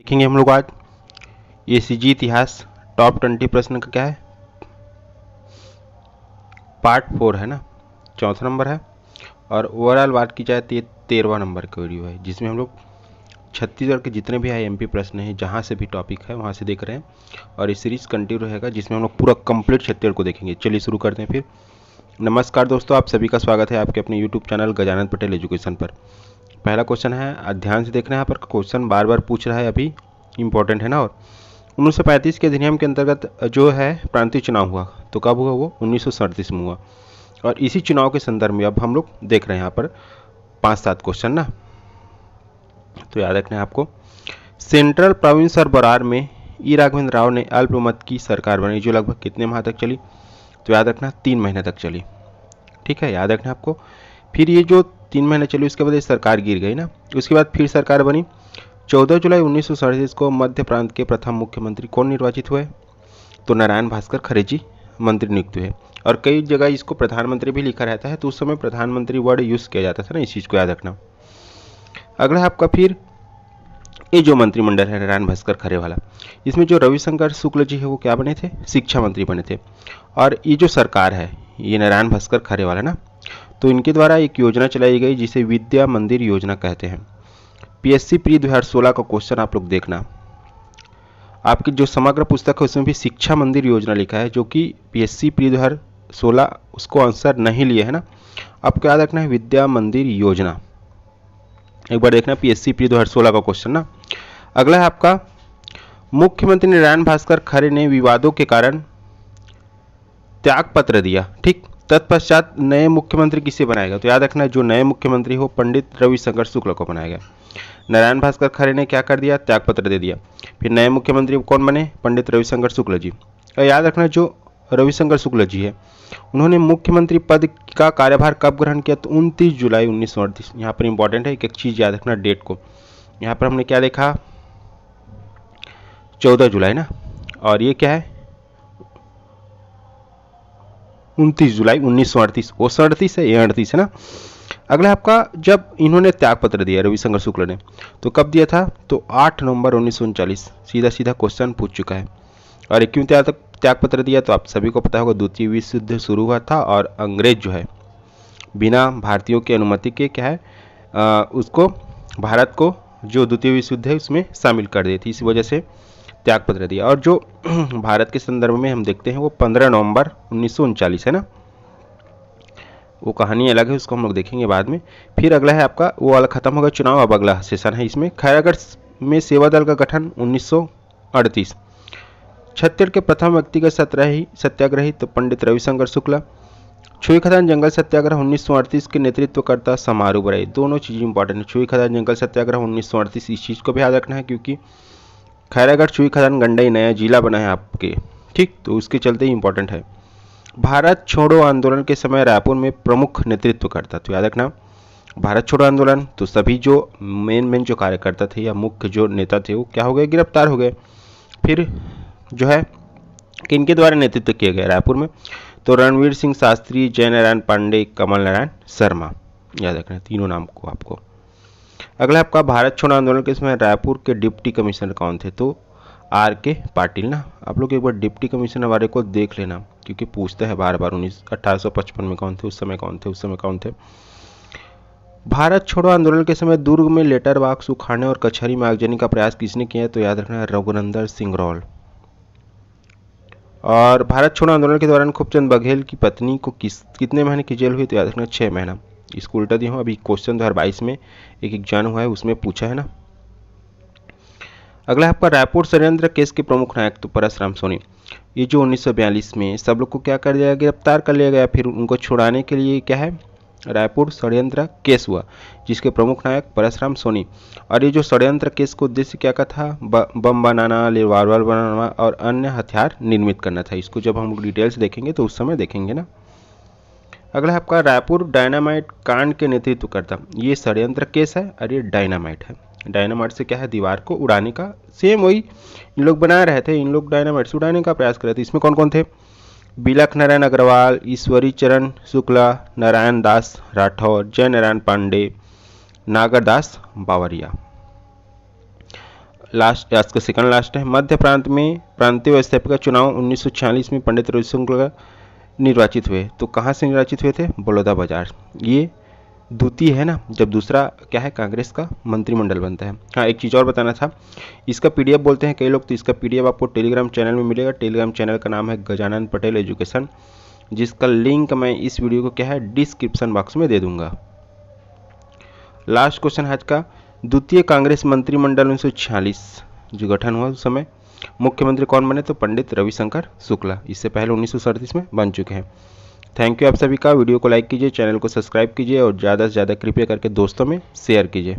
देखेंगे हम लोग आज एसीजी इतिहास टॉप 20 प्रश्न का क्या है, पार्ट 4 है ना, चौथा नंबर है। और ओवरऑल बात की जाए तो ये 13वां नंबर का वीडियो है, जिसमें हम लोग छत्तीसगढ़ के जितने भी आईएमपी प्रश्न हैं, जहाँ से भी टॉपिक है वहाँ से देख रहे हैं। और ये सीरीज कंटिन्यू रहेगा, जिसमें हम लोग पूरा कंप्लीट छत्तीसगढ़ को देखेंगे। चलिए शुरू करते हैं फिर। नमस्कार दोस्तों, आप सभी का स्वागत है आपके अपने YouTube channel Gajanan Patel education पर। पहला क्वेश्चन है, ध्यान से देखना है, यहाँ पर क्वेश्चन बार बार पूछ रहा है, अभी इंपॉर्टेंट है ना। और 1935 के अधिनियम के अंतर्गत जो है प्रांतीय चुनाव हुआ, तो कब हुआ? वो 1937 में हुआ। और इसी चुनाव के संदर्भ में अब हम लोग देख रहे हैं यहाँ पर 5-7 क्वेश्चन ना, तो याद रखना है आपको। सेंट्रल प्रोविंस और बरार में ई राघवेंद्र राव ने अल्पमत की सरकार बनाई, जो लगभग कितने माह तक चली? तो याद रखना 3 महीने तक चली। ठीक है, याद रखना आपको। फिर ये जो 3 महीने चली, उसके बाद ये सरकार गिर गई ना, उसके बाद फिर सरकार बनी। 14 जुलाई 1937 को मध्य प्रांत के प्रथम मुख्यमंत्री कौन निर्वाचित हुए? तो नारायण भास्कर खरे जी मंत्री नियुक्त हुए। और कई जगह इसको प्रधानमंत्री भी लिखा रहता है, तो उस समय प्रधानमंत्री वर्ड यूज किया जाता था ना, इस चीज को याद रखना। अगला आपका फिर ये जो मंत्रिमंडल है नारायण भास्कर खरे वाला, इसमें जो रविशंकर शुक्ल जी है वो क्या बने थे? शिक्षा मंत्री बने थे। और ये जो सरकार है ये नारायण भास्कर खरे वाला ना, तो इनके द्वारा एक योजना चलाई गई जिसे विद्या मंदिर योजना कहते हैं। पीएससी प्री 2016 का क्वेश्चन आप लोग देखना, आपकी जो समग्र पुस्तक है उसमें भी शिक्षा मंदिर योजना लिखा है, जो कि पीएससी प्री 2016 उसको आंसर नहीं लिए है ना। आपको याद रखना है विद्या मंदिर योजना, एक बार देखना पीएससी प्री 2016 का क्वेश्चन ना। अगला है आपका, मुख्यमंत्री नारायण भास्कर खरे ने विवादों के कारण त्याग पत्र दिया। ठीक, तत्पश्चात नए मुख्यमंत्री किसे बनाएगा? तो याद रखना जो नए मुख्यमंत्री हो पंडित रविशंकर शुक्ल को बनाएगा। नारायण भास्कर खरे ने क्या कर दिया? त्याग पत्र दे दिया। फिर नए मुख्यमंत्री कौन बने? पंडित रविशंकर शुक्ल जी। और याद रखना जो रविशंकर शुक्ल जी है, उन्होंने मुख्यमंत्री पद का कार्यभार कब ग्रहण किया? तो 29 जुलाई 1938। यहाँ पर इंपॉर्टेंट है, एक चीज याद रखना डेट को। यहाँ पर हमने क्या देखा? 14 जुलाई ना, और ये क्या है? 29 जुलाई 1938। वो 37 है, ये 38 है ना। अगला आपका, जब इन्होंने त्यागपत्र दिया रविशंकर शुक्ल ने, तो कब दिया था? तो 8 नवंबर 1939। सीधा सीधा क्वेश्चन पूछ चुका है। और क्यों त्यागपत्र दिया? तो आप सभी को पता होगा, द्वितीय विश्व युद्ध शुरू हुआ था और अंग्रेज जो है बिना भारतीयों की अनुमति के क्या है उसको भारत को जो द्वितीय विश्व युद्ध है उसमें शामिल कर दी थी, इसी वजह से त्यागपत्र दिया। और जो भारत के संदर्भ में हम देखते हैं वो 15 नवंबर 1939 है ना, वो कहानी अलग है, उसको हम लोग देखेंगे बाद में। फिर अगला है आपका, वो वाला खत्म होगा चुनाव, अब अगला सेशन है इसमें। खैरागढ़ में सेवा दल का गठन 1938। छत्तीसगढ़ के प्रथम व्यक्तिगत सत्याग्रही तो पंडित रविशंकर शुक्ला। छुई खदान जंगल सत्याग्रह 1938 के नेतृत्वकर्ता समारोह बराई। दोनों चीज़ इंपॉर्टेंट है। छुई खदान जंगल सत्याग्रह 1938, इस चीज़ को भी याद रखना है, क्योंकि खैरागढ़ छुई खदान गंडई नया जिला बना है आपके, ठीक, तो उसके चलते ही इंपॉर्टेंट है। भारत छोड़ो आंदोलन के समय रायपुर में प्रमुख नेतृत्व करता, तो याद रखना भारत छोड़ो आंदोलन, तो सभी जो मेन जो कार्यकर्ता थे या मुख्य जो नेता थे वो क्या हो गए? गिरफ्तार हो गए। फिर जो है किनके द्वारा नेतृत्व किया गया रायपुर में? तो रणवीर सिंह शास्त्री, जयनारायण पांडे, कमल नारायण शर्मा, याद रखना तीनों नाम को आपको। अगला आपका, भारत छोड़ो आंदोलन के समय रायपुर के डिप्टी कमिश्नर कौन थे? तो आर के पाटिल ना। आप लोग एक बार डिप्टी कमिश्नर वाले को देख लेना, क्योंकि पूछते हैं बार बार 1855 में कौन थे, उस समय कौन थे, उस समय कौन थे। भारत छोड़ो आंदोलन के समय दुर्ग में लेटर बॉक्स उखाड़ने और कचहरी में आगजनी का प्रयास किसने किया? तो याद रखना रघुनंदन सिंह रॉल। और भारत छोड़ो आंदोलन के दौरान खूबचंद बघेल की पत्नी को कितने महीने की जेल हुई? तो याद रखना 6 महीना। इसको उल्टा दिया हूँ, अभी क्वेश्चन 2022 में एक एग्जाम हुआ है उसमें पूछा है ना। अगला आपका, रायपुर षड्यंत्र केस के प्रमुख नायक तो परसराम सोनी। ये जो 1942 में सब लोग को क्या कर दिया? गिरफ्तार कर लिया गया। फिर उनको छुड़ाने के लिए क्या है? रायपुर षड्यंत्र केस हुआ, जिसके प्रमुख नायक परसराम सोनी। और ये जो षड्यंत्र केस का उद्देश्य क्या का था? बम बनाना, रिवाल्वर बनाना और अन्य हथियार निर्मित करना था। इसको जब हम डिटेल्स देखेंगे तो उस समय देखेंगे ना। अगला आपका, रायपुर डायनामाइट कांड के नेतृत्व करता, ये षड्यंत्र केस है और ये डायनामाइट है। डायनामाइट से क्या है? दीवार को उड़ाने का, सेम वही इन लोग बना रहे थे, इन लोग डायनामाइट से उड़ाने का प्रयास कर रहे थे। इसमें कौन कौन थे? बिलख नारायण अग्रवाल, ईश्वरी चरण शुक्ला, नारायण दास राठौर, जय नारायण पांडे, नागर दास बावरिया। लास्ट, आज का सेकंड लास्ट है। मध्य प्रांत में प्रांतीय व्यवस्थापिका चुनाव 1946 में पंडित रविशंकर निर्वाचित हुए, तो कहाँ से निर्वाचित हुए थे? बलौदा बाजार। ये द्वितीय है ना, जब दूसरा क्या है, कांग्रेस का मंत्रिमंडल बनता है। हाँ, एक चीज़ और बताना था, इसका पीडीएफ बोलते हैं कई लोग, तो इसका पीडीएफ आपको टेलीग्राम चैनल में मिलेगा। टेलीग्राम चैनल का नाम है गजानन पटेल एजुकेशन, जिसका लिंक मैं इस वीडियो को क्या है डिस्क्रिप्शन बॉक्स में दे दूंगा। लास्ट क्वेश्चन आज का, द्वितीय कांग्रेस मंत्रिमंडल 1946 जो गठन हुआ उस समय मुख्यमंत्री कौन बने? तो पंडित रविशंकर शुक्ला। इससे पहले 1937 में बन चुके हैं। थैंक यू आप सभी का। वीडियो को लाइक कीजिए, चैनल को सब्सक्राइब कीजिए और ज़्यादा से ज़्यादा कृपया करके दोस्तों में शेयर कीजिए।